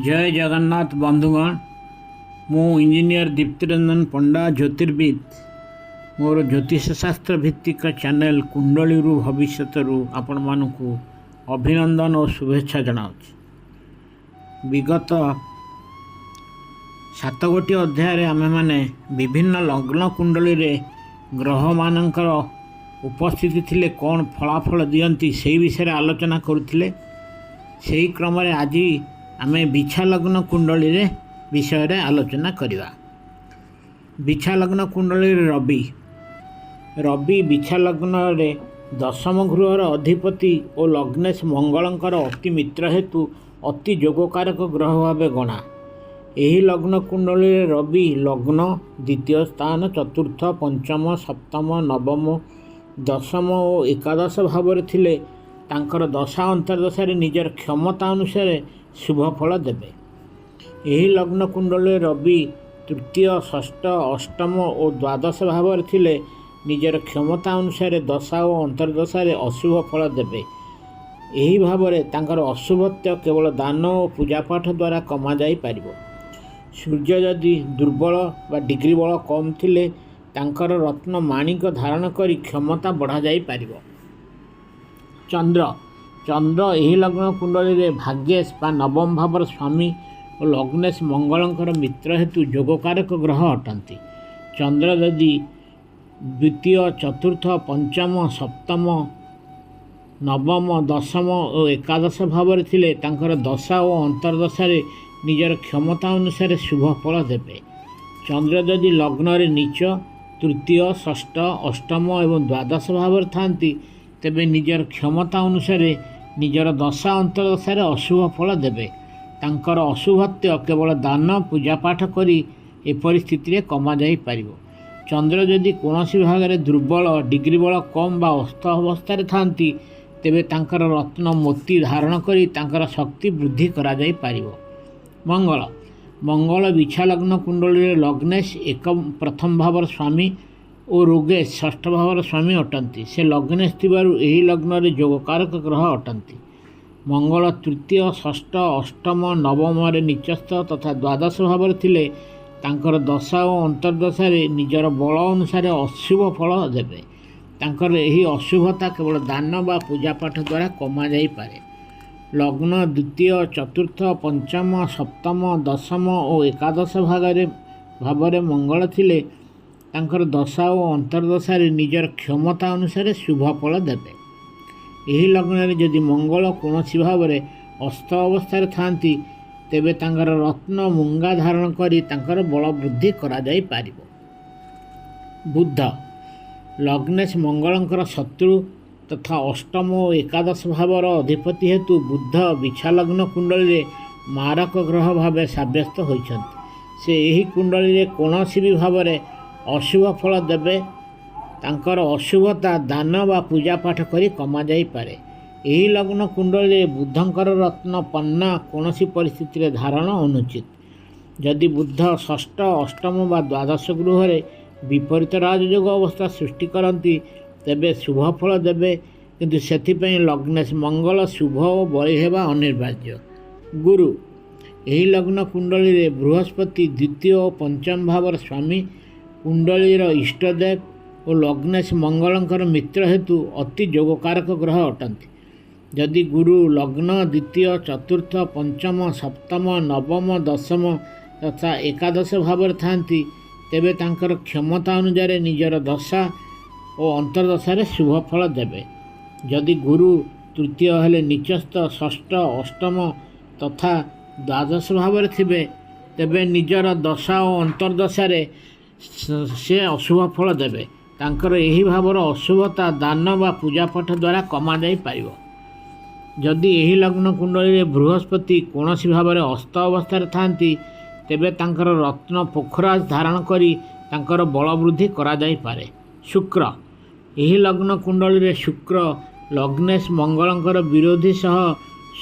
जय जगन्नाथ बंधुगण मु इंजीनियर दीप्तिरंजन पंडा ज्योतिर्विद मोर ज्योतिष शास्त्र भित्तिक चैनल कुंडली भविष्य आपण मानक अभिनंदन और शुभेच्छा जनाऊँ। विगत 7 गोटी अध्याय आमे माने विभिन्न लग्न कुंडली रे ग्रह मानकर उपस्थिति थिले कौन फलाफल दियंती से विषय आलोचना करुथिले। सेही क्रम रे आज आमे बिछा लग्न कुंडली रे विषय रे आलोचना करिवा। बिछा लग्न कुंडली रे रवि बिछा लग्न रे 10म गृहर अधिपति और लग्नेश मंगलंकर अति मित्र हेतु अति जोगकारक ग्रह भाव गणा। एही लग्न कुंडली रे रवि लग्न द्वितीय स्थान चतुर्थ पंचम सप्तम नवम 10म और एकादश भाव थिले तांकर दशा अंतर्दशा रे निजर क्षमता अनुसार शुभ फल देवे। एही लग्न कुंडली रवि तृतीय षष्ठ अष्टम और द्वादश भाव थिले निजर क्षमता अनुसार दशा और अंतर्दशा रे अशुभ फल देवे। एही भाव रे तांकर अशुभत्व केवल दान और पूजापाठ द्वारा कमा जाई पारिबो। सूर्य यदि दुर्बल बा डिग्री बल कम थिले तांकर रत्न माणिक धारण करी क्षमता बढ़ा जाई पारिबो। चंद्र एही लग्न कुंडली रे भाग्येश बा नवम भावर स्वामी और लग्नेश मंगलंकर मित्र हेतु जोगकारक ग्रह अटंती। चंद्र यदि द्वितीय चतुर्थ पंचम सप्तम नवम 10म और एकादश भाव थिले तांकर दशा और अंतर्दशा रे निजर क्षमता अनुसार शुभ फल देवे। चंद्र यदि लग्न रे नीच तृतीय षष्ठ अष्टम एवं द्वादश भाव थांती तेबे निजर क्षमता अनुसार निजर दशा अंतर्दशा रे अशुभ फल देवे। तांकर अशुभत्व केवल दान पूजापाठ करी ए परिस्थिति रे कमा जाई पारिबो। चंद्र यदि कोनोसी भाग रे दुर्बल डिग्री बल कम बा अस्त अवस्था रे थांती तेबे तांकर रत्न मोती धारण करी तांकर शक्ति वृद्धि करा जाई पारिबो। मंगल बिछा लग्न कुंडली रे लग्नेश प्रथम भावर स्वामी और रोगेश षष्ठ भावर स्वामी अटंती। से लग्नेश थिबारु एही लग्न रे जोगकारक ग्रह अटंती। मंगल तृतीय षष्ठ अष्टम नवम रे नीचस्थ तथा द्वादश भाव थिले तांकर दशा और अंतर्दशा रे निजर बल अनुसार अशुभ फल देवे। तांकर एही अशुभता केवल दान बा पूजापाठ द्वारा कमा जाई पारे। लग्न द्वितीय चतुर्थ पंचम सप्तम 10म और एकादश भाव रे मंगल थिले तांकर दशा और अंतर्दशा रे निजर क्षमता अनुसार शुभ फल देवे। एही लग्न रे यदि मंगल कोनोसी भाव रे अस्त अवस्था रे थांती तेबे तांकर रत्न मुंगा धारण करी तांकर बल वृद्धि करा जाई पारिबो। बुध लग्नेश मंगलंकर शत्रु तथा अष्टम और एकादश भावर अधिपति हेतु बुध बिछा लग्न कुंडली रे मारक ग्रह भावे साब्यस्त होइछन्ति। से एही कुंडली रे कोनोसी भी भाव रे अशुभ फल देवे। तांकर अशुभता दान बा पूजापाठ करी कमा जाई पारे। एही लग्न कुंडली बुधंकर रत्न पन्ना कोनोसी परिस्थिति रे धारण अनुचित। यदि बुध षष्ठ अष्टम बा द्वादश गृह रे विपरीत राजयोग अवस्था सृष्टि करती तेबे शुभ फल देवे। किंतु सेथिपई लग्नेश मंगल शुभ और बली हेबा अनिवार्य। गुरु एही लग्न कुंडली रे बृहस्पति द्वितीय और पंचम भावर स्वामी कुंडली रो इष्टदेव और लग्नेश मंगलंकर मित्र हेतु अति जोगकारक ग्रह अटंती। यदि गुरु लग्न द्वितीय चतुर्थ पंचम सप्तम नवम 10म तथा एकादश भाव थांती तेबे तांकर क्षमता अनुसार निजर दशा और अंतर्दशा रे शुभ फल देवे। यदि गुरु तृतीय हेले नीचस्थ षष्ठ अष्टम तथा द्वादश भाव थिबे तेबे निजर दशा और अंतर्दशा रे से अशुभ फल देवे। तांकर एही भावर अशुभता दान बा पूजापाठ द्वारा कमा जाई पारिबो। यदि एही लग्न कुंडली रे बृहस्पति कोनोसी भाव रे अस्त अवस्था रे थांती तेबे तांकर रत्न पोखराज धारण करी तांकर बल वृद्धि करा जाई पारे। शुक्र एही लग्न कुंडली रे शुक्र लग्नेश मंगलंकर विरोधी सह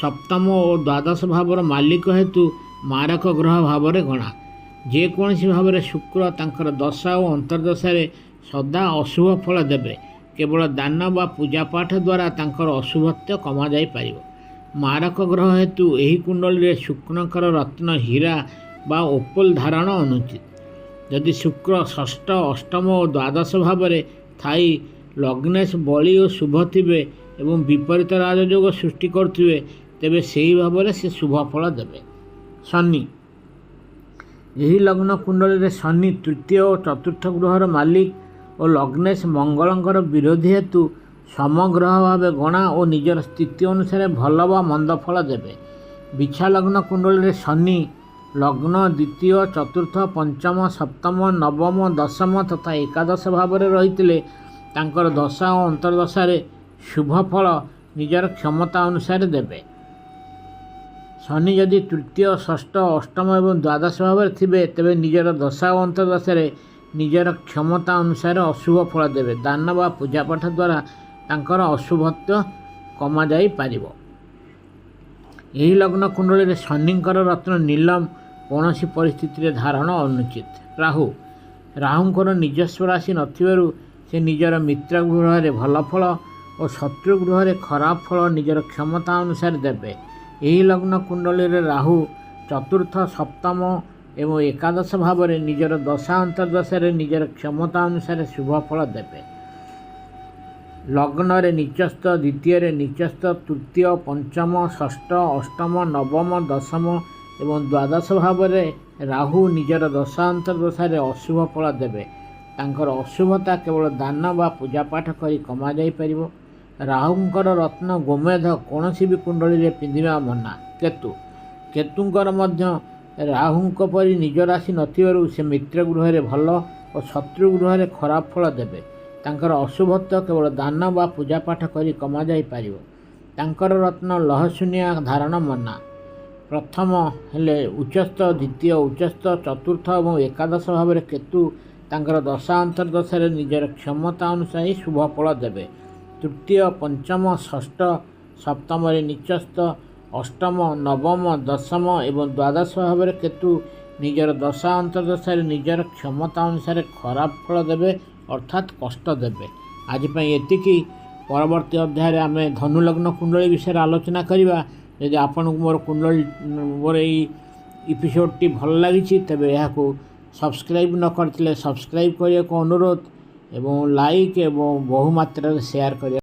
सप्तम और द्वादश भावर मालिक हेतु मारक ग्रह भाव रे गणा। जेकोसी भाव रे शुक्र तांकर दशा और अंतर्दशा रे सदा अशुभ फल देवे। केवल दान बा पूजापाठ द्वारा तांकर अशुभत्व कमा जाई पारिबो। ମାରକ ଗ୍ରହ ହେତୁ ଏହି କୁଣ୍ଡଳୀରେ ଶୁକ୍ରଙ୍କର ରତ୍ନ ହୀରା ବା ଓପଲ ଧାରଣ ଅନୁଚିତ। ଯଦି ଶୁକ୍ର ଷଷ୍ଠ ଅଷ୍ଟମ ଓ ଦ୍ୱାଦଶ ଭାବରେ ଥାଇ ଲଗ୍ନେଶ ବଳି ଓ ଶୁଭ ଥିବେ ଏବଂ ବିପରୀତ ରାଜଯୋଗ ସୃଷ୍ଟି କରୁଥିବେ ତେବେ ସେହି ଭାବରେ ସେ ଶୁଭ ଫଳ ଦେବେ। ଶନି, ଏହି ଲଗ୍ନ କୁଣ୍ଡଳୀରେ ଶନି ତୃତୀୟ ଓ ଚତୁର୍ଥ ଗୃହର ମାଲିକ ଓ ଲଗ୍ନେଶ ମଙ୍ଗଳଙ୍କର ବିରୋଧୀ ହେତୁ ସମଗ୍ରହ ଭାବେ ଗଣା ଓ ନିଜର ସ୍ଥିତି ଅନୁସାରେ ଭଲ ବା ମନ୍ଦ ଫଳ ଦେବେ। ବିଛା ଲଗ୍ନ କୁଣ୍ଡଳୀରେ ଶନି ଲଗ୍ନ ଦ୍ୱିତୀୟ ଚତୁର୍ଥ ପଞ୍ଚମ ସପ୍ତମ ନବମ ଦଶମ ତଥା ଏକାଦଶ ଭାବରେ ରହିଥିଲେ ତାଙ୍କର ଦଶା ଓ ଅନ୍ତର୍ଦଶାରେ ଶୁଭ ଫଳ ନିଜର କ୍ଷମତା ଅନୁସାରେ ଦେବେ। ଶନି ଯଦି ତୃତୀୟ ଷଷ୍ଠ ଅଷ୍ଟମ ଏବଂ ଦ୍ୱାଦଶ ଭାବରେ ଥିବେ ତେବେ ନିଜର ଦଶା ଓ ଅନ୍ତର୍ଦଶାରେ ନିଜର କ୍ଷମତା ଅନୁସାରେ ଅଶୁଭ ଫଳ ଦେବେ। ଦାନ ବା ପୂଜାପାଠ ଦ୍ୱାରା ତାଙ୍କର ଅଶୁଭତ୍ୱ କମାଯାଇପାରିବ। ଏହି ଲଗ୍ନ କୁଣ୍ଡଳୀରେ ଶନିଙ୍କର ରତ୍ନ ନୀଲମ କୌଣସି ପରିସ୍ଥିତିରେ ଧାରଣ ଅନୁଚିତ। ରାହୁ, ରାହୁଙ୍କର ନିଜସ୍ୱ ରାଶି ନଥିବାରୁ ସେ ନିଜର ମିତ୍ର ଗୃହରେ ଭଲ ଫଳ ଓ ଶତ୍ରୁ ଗୃହରେ ଖରାପ ଫଳ ନିଜର କ୍ଷମତା ଅନୁସାରେ ଦେବେ। ଏହି ଲଗ୍ନ କୁଣ୍ଡଳୀରେ ରାହୁ ଚତୁର୍ଥ ସପ୍ତମ ଏବଂ ଏକାଦଶ ଭାବରେ ନିଜର ଦଶା ଅନ୍ତର୍ଦଶାରେ ନିଜର କ୍ଷମତା ଅନୁସାରେ ଶୁଭ ଫଳ ଦେବେ। ଲଗ୍ନରେ ନିଚସ୍ଥ, ଦ୍ୱିତୀୟରେ ନିଚସ୍ଥ, ତୃତୀୟ ପଞ୍ଚମ ଷଷ୍ଠ ଅଷ୍ଟମ ନବମ ଦଶମ ଏବଂ ଦ୍ୱାଦଶ ଭାବରେ ରାହୁ ନିଜର ଦଶା ଅନ୍ତର୍ଦଶାରେ ଅଶୁଭ ଫଳ ଦେବେ। ତାଙ୍କର ଅଶୁଭତା କେବଳ ଦାନ ବା ପୂଜାପାଠ କରି କମାଯାଇପାରିବ। ରାହୁଙ୍କର ରତ୍ନ ଗୋମେଧ କୌଣସି ବି କୁଣ୍ଡଳୀରେ ପିନ୍ଧିବା ମନା। କେତୁ, କେତୁଙ୍କର ମଧ୍ୟ ରାହୁଙ୍କ ପରି ନିଜ ରାଶି ନଥିବାରୁ ସେ ମିତ୍ର ଗୃହରେ ଭଲ ଓ ଶତ୍ରୁ ଗୃହରେ ଖରାପ ଫଳ ଦେବେ। ତାଙ୍କର ଅଶୁଭତ୍ୱ କେବଳ ଦାନ ବା ପୂଜାପାଠ କରି କମାଯାଇପାରିବ। ତାଙ୍କର ରତ୍ନ ଲହଶୂନ୍ୟା ଧାରଣ ମନା। ପ୍ରଥମ ହେଲେ ଉଚ୍ଚସ୍ଥ, ଦ୍ୱିତୀୟ ଉଚ୍ଚସ୍ଥ, ଚତୁର୍ଥ ଏବଂ ଏକାଦଶ ଭାବରେ କେତୁ ତାଙ୍କର ଦଶା ଅନ୍ତର୍ଦଶାରେ ନିଜର କ୍ଷମତା ଅନୁସାରେ ଶୁଭ ଫଳ ଦେବେ। ତୃତୀୟ ପଞ୍ଚମ ଷଷ୍ଠ ସପ୍ତମରେ ନିଚସ୍ଥ, ଅଷ୍ଟମ ନବମ ଦଶମ ଏବଂ ଦ୍ୱାଦଶ ଭାବରେ କେତୁ ନିଜର ଦଶା ଅନ୍ତର୍ଦଶାରେ ନିଜର କ୍ଷମତା ଅନୁସାରେ ଖରାପ ଫଳ ଦେବେ ଅର୍ଥାତ୍ କଷ୍ଟ ଦେବେ। ଆଜି ପାଇଁ ଏତିକି। ପରବର୍ତ୍ତୀ ଅଧ୍ୟାୟରେ ଆମେ ଧନୁଲଗ୍ନ କୁଣ୍ଡଳୀ ବିଷୟରେ ଆଲୋଚନା କରିବା। ଯଦି ଆପଣଙ୍କୁ ମୋର ଏଇ ଏପିସୋଡ଼ଟି ଭଲ ଲାଗିଛି ତେବେ ଏହାକୁ ସବସ୍କ୍ରାଇବ୍ ନ କରିଥିଲେ ସବସ୍କ୍ରାଇବ୍ କରିବାକୁ ଅନୁରୋଧ ଏବଂ ଲାଇକ୍ ଏବଂ ବହୁ ମାତ୍ରାରେ ସେୟାର କରିବା।